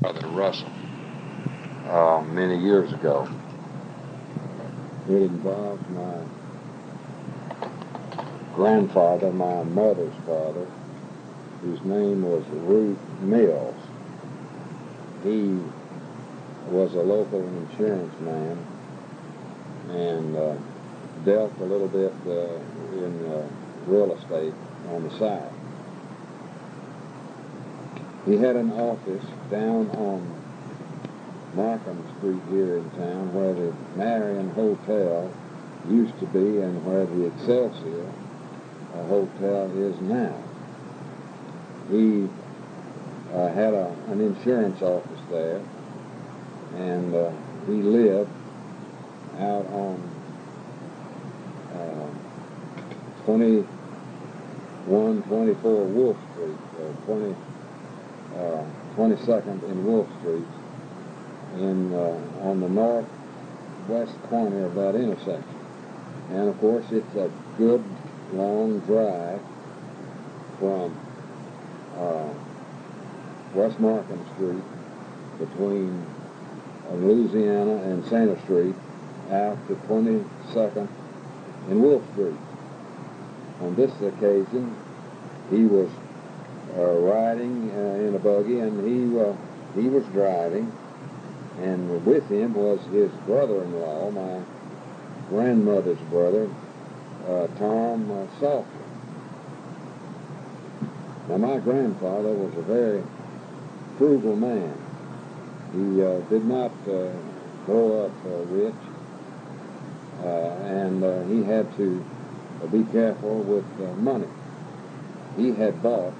Brother Russell many years ago. It involves my grandfather, my mother's father, whose name was Ruth Mills. He was a local insurance man and dealt a little bit in real estate on the side. He had an office down on Markham Street here in town where the Marion Hotel used to be and where the Excelsior Hotel is now. He had an insurance office there, and he lived out on 2124 Wolf Street, 22nd and Wolf Street, on the northwest corner of that intersection. And of course, it's a good long drive from West Markham Street between Louisiana and Center Street out to 22nd and Wolf Street. On this occasion, he was riding in a buggy, and he was driving, and with him was his brother-in-law, my grandmother's brother, Tom Salter. Now, my grandfather was a very frugal man. He did not grow up rich, and he had to be careful with money. He had bought,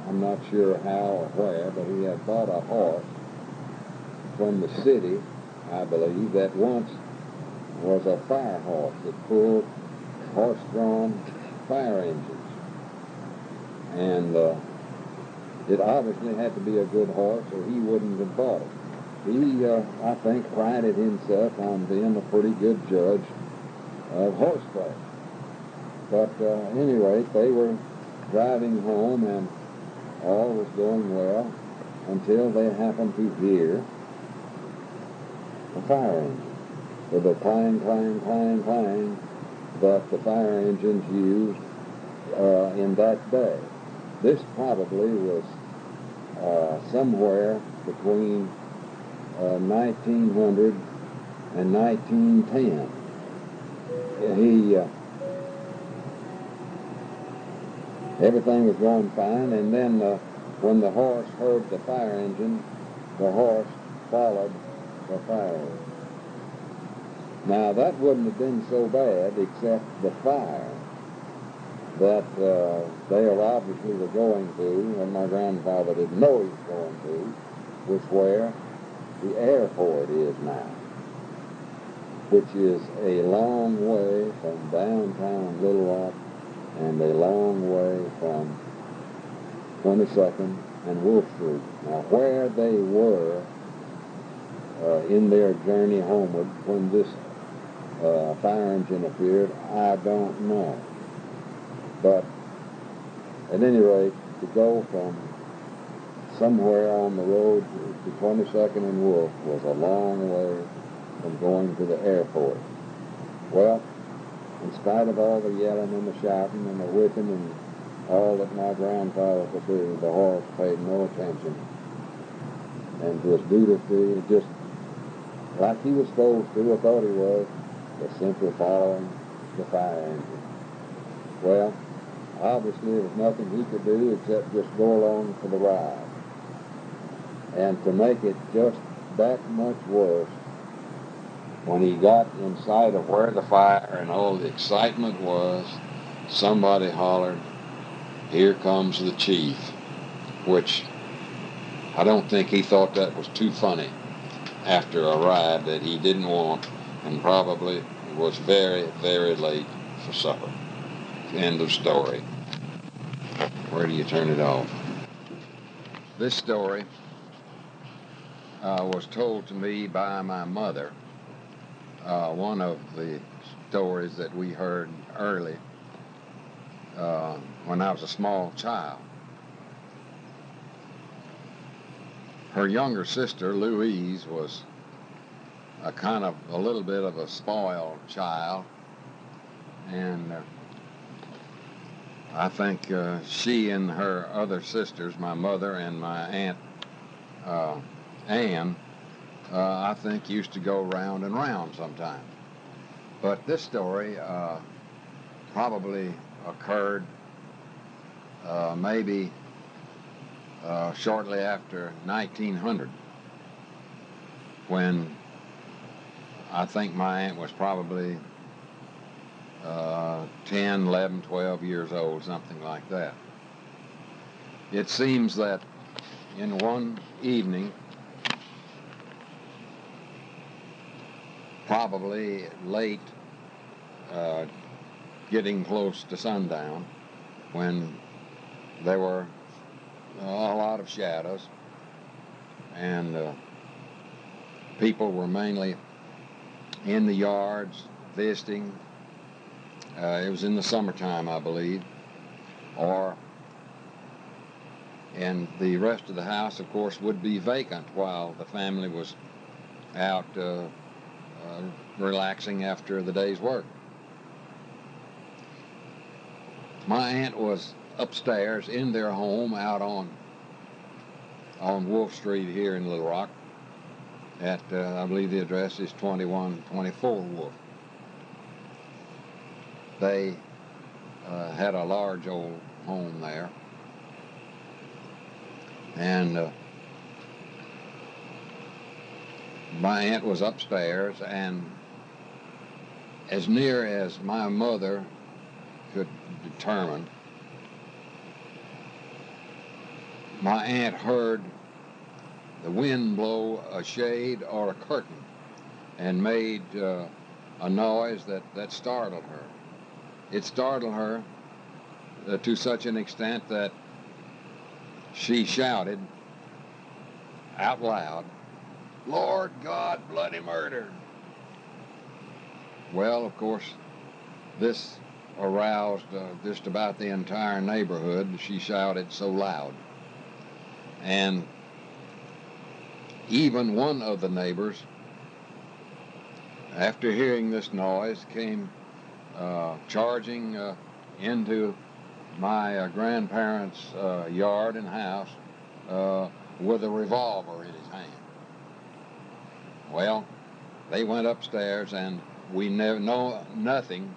I'm not sure how or where, but he had bought a horse from the city, I believe, that once was a fire horse that pulled horse-drawn fire engines. And it obviously had to be a good horse or he wouldn't have bought it. He, I think, prided himself on being a pretty good judge of horseplay. But at any rate, they were driving home and all was going well until they happened to hear a fire engine with the clang, clang, clang, clang that the fire engines used in that day. This probably was somewhere between 1900 and 1910. Everything was going fine, and then when the horse heard the fire engine, the horse followed the fire engine. Now, that wouldn't have been so bad except the fire that they obviously were going to, and my grandfather didn't know he was going to, was where the airport is now, which is a long way from downtown Little Rock and a long way from 22nd and Wolf Street. Now, where they were in their journey homeward when this fire engine appeared, I don't know. But at any rate, to go from somewhere on the road to 22nd and Wolf was a long way from going to the airport. Well, in spite of all the yelling and the shouting and the whipping and all that my grandfather could do, the horse paid no attention and was dutifully, just like he was supposed to, or thought he was simply following the fire engine. Well, obviously there was nothing he could do except just go along for the ride. And to make it just that much worse, when he got in sight of where the fire and all the excitement was, somebody hollered, "Here comes the chief," which I don't think he thought that was too funny after a ride that he didn't want and probably was very, very late for supper. End of story. Where do you turn it off? This story was told to me by my mother. One of the stories that we heard early when I was a small child. Her younger sister, Louise, was a little bit of a spoiled child, and I think she and her other sisters, my mother and my aunt Anne, I think used to go round and round sometimes. But this story probably occurred maybe shortly after 1900, when I think my aunt was probably 10, 11, 12 years old, something like that. It seems that in one evening, probably late, getting close to sundown, when there were a lot of shadows, and people were mainly in the yards visiting. It was in the summertime, I believe, and the rest of the house, of course, would be vacant while the family was out relaxing after the day's work. My aunt was upstairs in their home out on Wolf Street here in Little Rock at, I believe the address is 2124 Wolf. They had a large old home there, and my aunt was upstairs, and as near as my mother could determine, my aunt heard the wind blow a shade or a curtain and made a noise that startled her. It startled her to such an extent that she shouted out loud, "Lord God, bloody murder!" Well, of course, this aroused just about the entire neighborhood. She shouted so loud. And even one of the neighbors, after hearing this noise, came charging into my grandparents' yard and house with a revolver in his hand. Well, they went upstairs, and we never know nothing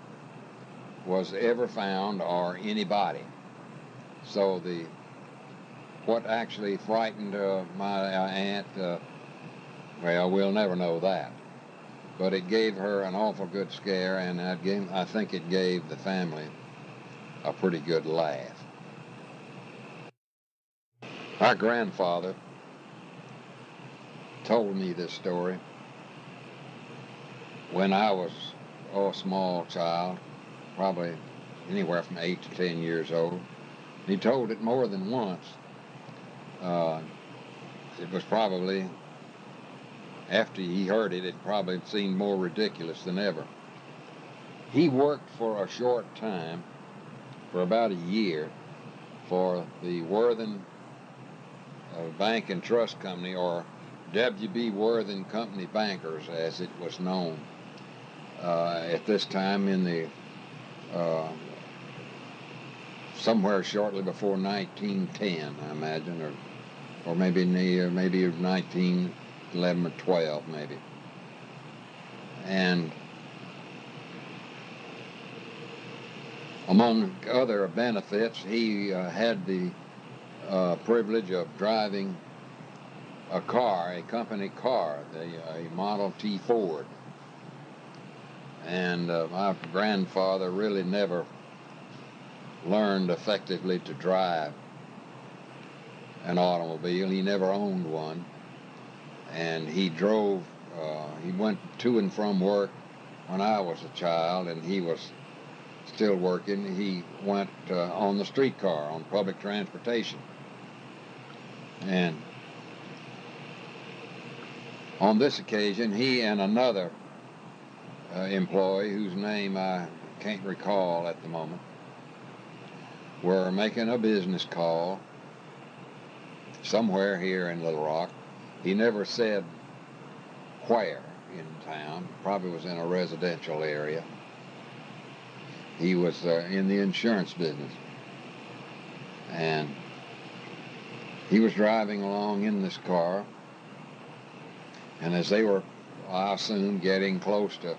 was ever found or anybody. So what actually frightened my aunt, well, we'll never know that. But it gave her an awful good scare, and I think it gave the family a pretty good laugh. My grandfather told me this story when I was a small child, probably anywhere from 8 to 10 years old. He told it more than once. It was probably, after he heard it, it probably seemed more ridiculous than ever. He worked for a short time, for about a year, for the Worthen Bank and Trust Company, or W.B. Worthen Company Bankers, as it was known at this time in the somewhere shortly before 1910, I imagine, or maybe 1911 or 12, maybe. And among other benefits, he had the privilege of driving a car, a company car, a Model T Ford. And my grandfather really never learned effectively to drive an automobile. He never owned one. And he drove, he went to and from work when I was a child, and he was still working. He went on the streetcar, on public transportation. And on this occasion, he and another employee, whose name I can't recall at the moment, were making a business call somewhere here in Little Rock, He never said where in town. Probably was in a residential area. He was in the insurance business. And he was driving along in this car. And as they were, I assume, getting close to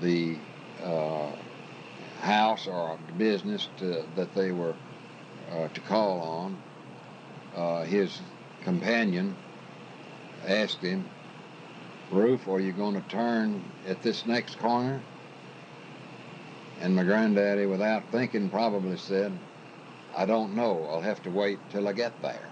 the house or business that they were to call on, his companion asked him, "Rufe, are you going to turn at this next corner?" And my granddaddy, without thinking, probably said, "I don't know. I'll have to wait till I get there."